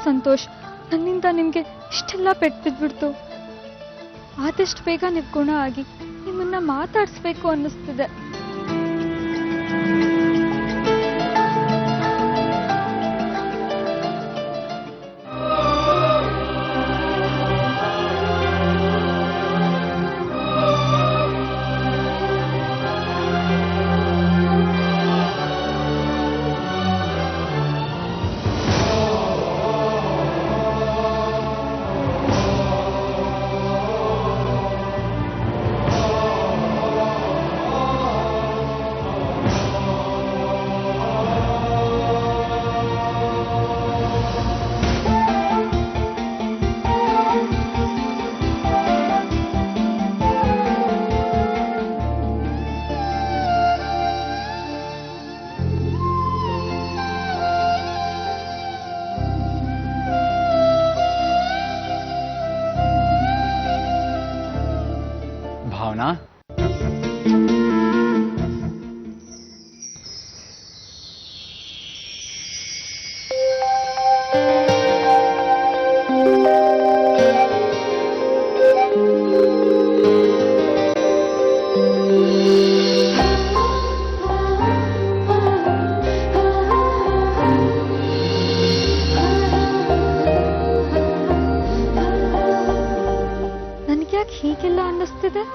ಸಂತೋಷ್, ನನ್ನಿಂದ ನಿಮ್ಗೆ ಇಷ್ಟೆಲ್ಲ ಪೆಟ್ಟು ಬಿದ್ಬಿಡ್ತು. ಆದಷ್ಟು ಬೇಗ ನೀವು ಗುಣ ಆಗಿ ನಿಮ್ಮನ್ನ ಮಾತಾಡಿಸ್ಬೇಕು ಅನ್ನಿಸ್ತಿದೆ. ಭಾವನಾ, ನನ್ಗ್ಯಾಕೆ ಹೀಗೆಲ್ಲ ಅನ್ನಿಸ್ತಿದೆ?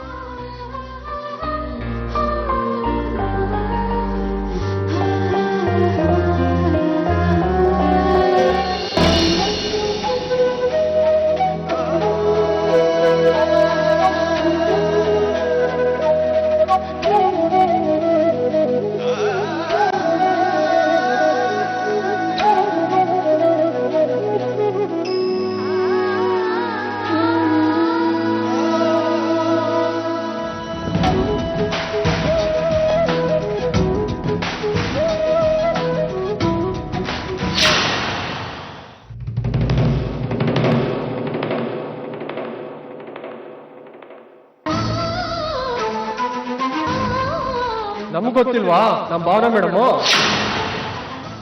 ನಮ್ಗೆ ಗೊತ್ತಿಲ್ವಾ? ನಮ್ಮ ಭಾವನಾ ಮೇಡಮು,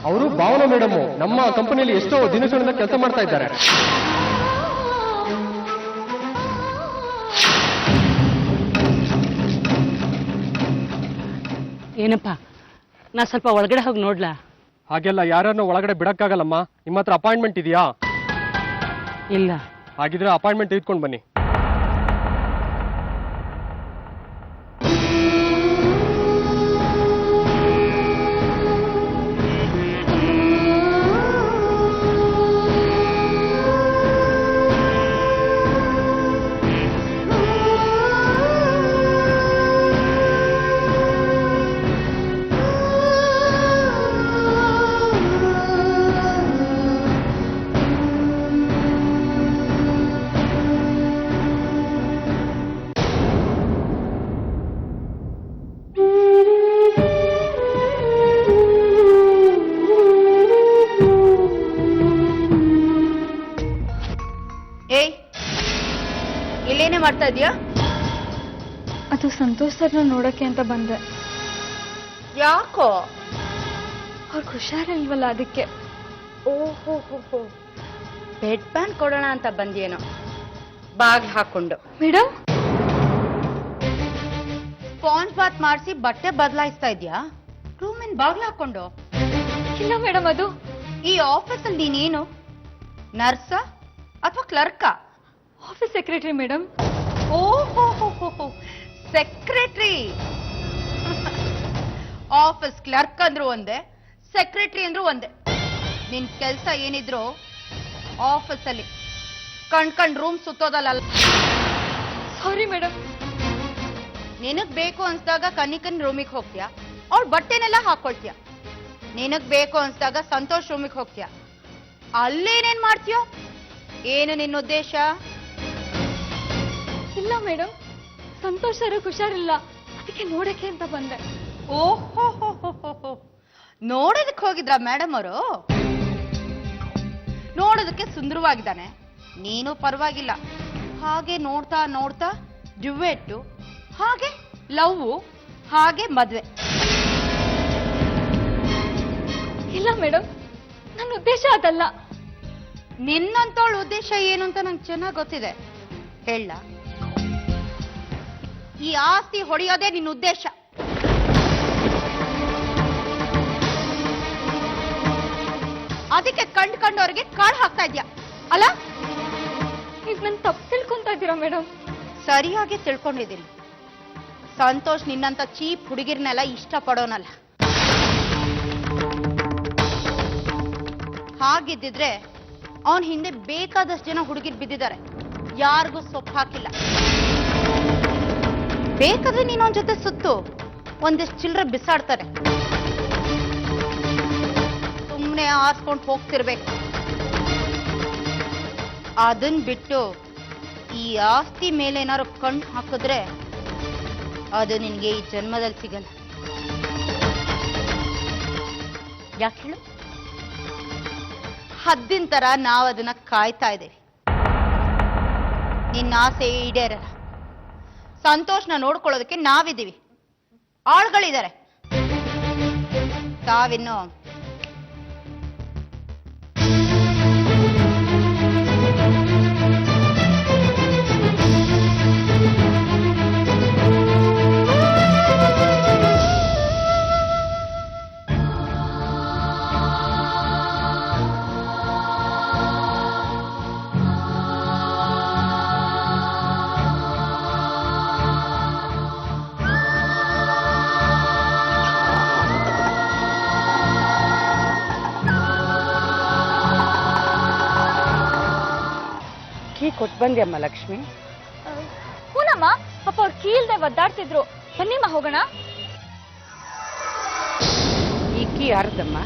ಅವರು ಭಾವನಾ ಮೇಡಮು ನಮ್ಮ ಕಂಪನಿಯಲ್ಲಿ ಎಷ್ಟೋ ದಿನಗಳಿಂದ ಕೆಲಸ ಮಾಡ್ತಾ ಇದ್ದಾರೆ. ಏನಪ್ಪ, ನಾ ಸ್ವಲ್ಪ ಒಳಗಡೆ ಹೋಗಿ ನೋಡ್ಲಾ? ಹಾಗೆಲ್ಲ ಯಾರನ್ನು ಒಳಗಡೆ ಬಿಡಕ್ಕಾಗಲ್ಲಮ್ಮ. ನಿಮ್ಮ ಹತ್ರ ಅಪಾಯಿಂಟ್ಮೆಂಟ್ ಇದೆಯಾ? ಇಲ್ಲ. ಹಾಗಿದ್ರೆ ಅಪಾಯಿಂಟ್ಮೆಂಟ್ ತೆಗೆದುಕೊಂಡು ಬನ್ನಿ. ಇಲ್ಲೇನೇ ಮಾಡ್ತಾ ಇದೀಯಾ? ಅದು ಸಂತೋಷ್ ಸರ್ನ ನೋಡಕ್ಕೆ ಅಂತ ಬಂದೆ. ಯಾಕೋ? ಅವ್ರಿಗೆ ಹುಷಾರಿಲ್ವಲ್ಲ, ಅದಕ್ಕೆ. ಓಹೋ, ಬೆಡ್ ಪ್ಯಾನ್ ಕೊಡೋಣ ಅಂತ ಬಂದೇನೋ ಬಾಗ್ಲು ಹಾಕೊಂಡು. ಮೇಡಮ್, ಸ್ಪಾಂಜ್ ಬಾತ್ ಮಾಡಿಸಿ ಬಟ್ಟೆ ಬದಲಾಯಿಸ್ತಾ ಇದ್ಯಾ ರೂಮಿನ ಬಾಗ್ಲು ಹಾಕೊಂಡು? ಇಲ್ಲ ಮೇಡಮ್, ಅದು ಈ ಆಫೀಸಲ್ಲಿ ನೀನೇನು ನರ್ಸ ಅಥವಾ ಕ್ಲರ್ಕಾ? Office secretary madam. ಓಹೋ, ಸೆಕ್ರೆಟರಿ. ಆಫೀಸ್ ಕ್ಲರ್ಕ್ ಅಂದ್ರು ಒಂದೇ, ಸೆಕ್ರೆಟರಿ ಅಂದ್ರು ಒಂದೇ. ನಿನ್ ಕೆಲ್ಸ ಏನಿದ್ರು ಆಫೀಸಲ್ಲಿ ಕಣ್ ರೂಮ್ ಸುತ್ತೋದಲ್ಲ. Sorry madam. ನಿನಗ್ ಬೇಕು ಅನ್ಸ್ದಾಗ ಕನಿಕನ್ ರೂಮಿಗೆ ಹೋಗ್ತೀಯ, ಅವ್ಳ ಬಟ್ಟೆನೆಲ್ಲ ಹಾಕೊಳ್ತೀಯ. ನಿನಗ್ ಬೇಕು ಅನ್ಸ್ದಾಗ ಸಂತೋಷ್ ರೂಮಿಗೆ ಹೋಗ್ತೀಯ, ಅಲ್ಲೇನೇನ್ ಮಾಡ್ತೀಯೋ? ಏನು ನಿನ್ನ ಉದ್ದೇಶ? ಇಲ್ಲ ಮೇಡಮ್, ಸಂತೋಷ್ ಸರ್ ಹುಷಾರಿಲ್ಲ, ಅದಕ್ಕೆ ನೋಡಕ್ಕೆ ಅಂತ ಬಂದೆ. ಓಹೋ, ನೋಡೋದಕ್ಕೆ ಹೋಗಿದ್ರ ಮೇಡಮ್ ಅವರು? ನೋಡೋದಕ್ಕೆ ಸುಂದರವಾಗಿದ್ದಾನೆ, ನೀನು ಪರವಾಗಿಲ್ಲ. ಹಾಗೆ ನೋಡ್ತಾ ನೋಡ್ತಾ ಡ್ಯುವೆಟ್ಟು, ಹಾಗೆ ಲವ್, ಹಾಗೆ ಮದ್ವೆ. ಇಲ್ಲ ಮೇಡಮ್, ನನ್ನ ಉದ್ದೇಶ ಅದಲ್ಲ. ನಿನ್ನಂತವಳ ಉದ್ದೇಶ ಏನು ಅಂತ ನಂಗೆ ಚೆನ್ನಾಗಿ ಗೊತ್ತಿದೆ. ಹೇಳ, ಈ ಆಸ್ತಿ ಹೊಡೆಯೋದೇ ನಿನ್ನ ಉದ್ದೇಶ. ಅದಕ್ಕೆ ಕಂಡ್ಕೊಂಡವ್ರಿಗೆ ಕಾಳು ಹಾಕ್ತಾ ಇದ್ಯಾ ಅಲ್ಲ? ಈಗ ನನ್ ತಪ್ಪು ತಿಳ್ಕೊಂತಾ ಇದ್ದೀರಾ ಮೇಡಮ್? ಸರಿಯಾಗಿ ತಿಳ್ಕೊಂಡಿದ್ದೀನಿ. ಸಂತೋಷ್ ನಿನ್ನಂತ ಚೀಪ್ ಹುಡುಗಿರ್ನೆಲ್ಲ ಇಷ್ಟಪಡೋನಲ್ಲ. ಹಾಗಿದ್ದಿದ್ರೆ ಅವನ್ ಹಿಂದೆ ಬೇಕಾದಷ್ಟು ಜನ ಹುಡುಗಿರ್ ಬಿದ್ದಿದ್ದಾರೆ, ಯಾರಿಗೂ ಸೊಪ್ಪು ಹಾಕಿಲ್ಲ. ಬೇಕಾದ್ರೆ ನೀನ್ ಅವನ ಜೊತೆ ಸುತ್ತು ಒಂದಿಷ್ಟು ಚಿಲ್ಲರೆ ಬಿಸಾಡ್ತಾರೆ, ಸುಮ್ಮನೆ ಆರ್ಸ್ಕೊಂಡು ಹೋಗ್ತಿರ್ಬೇಕು. ಅದನ್ ಬಿಟ್ಟು ಈ ಆಸ್ತಿ ಮೇಲೆ ಏನಾದ್ರು ಕಣ್ಣು ಹಾಕಿದ್ರೆ ಅದು ನಿನ್ಗೆ ಈ ಜನ್ಮದಲ್ಲಿ ಸಿಗಲ್ಲ. ಯಾಕೆ ಹೇಳು? ಹದ್ದಿನ ತರ ನಾವು ಅದನ್ನ ಕಾಯ್ತಾ ಇದ್ದೇವೆ. ನಿನ್ನ ಆಸೆ ಈಡೇರಲ್ಲ. ಸಂತೋಷನ ನೋಡ್ಕೊಳ್ಳೋದಕ್ಕೆ ನಾವಿದ್ದೀವಿ, ಆಳ್ಗಳಿದ್ದಾರೆ. ತಾವಿನ್ನು ಕೀ ಕೊಟ್ಟು ಬಂದ್ಯಮ್ಮ ಲಕ್ಷ್ಮಿ. ಹೂನಮ್ಮ, ಪಾಪ ಅವ್ರು ಕೀಲ್ದೆ ಒದ್ದಾಡ್ತಿದ್ರು. ಬನ್ನಿಮ್ಮ ಹೋಗೋಣ. ಈ ಕೀ ಯಾರ್ದಮ್ಮ?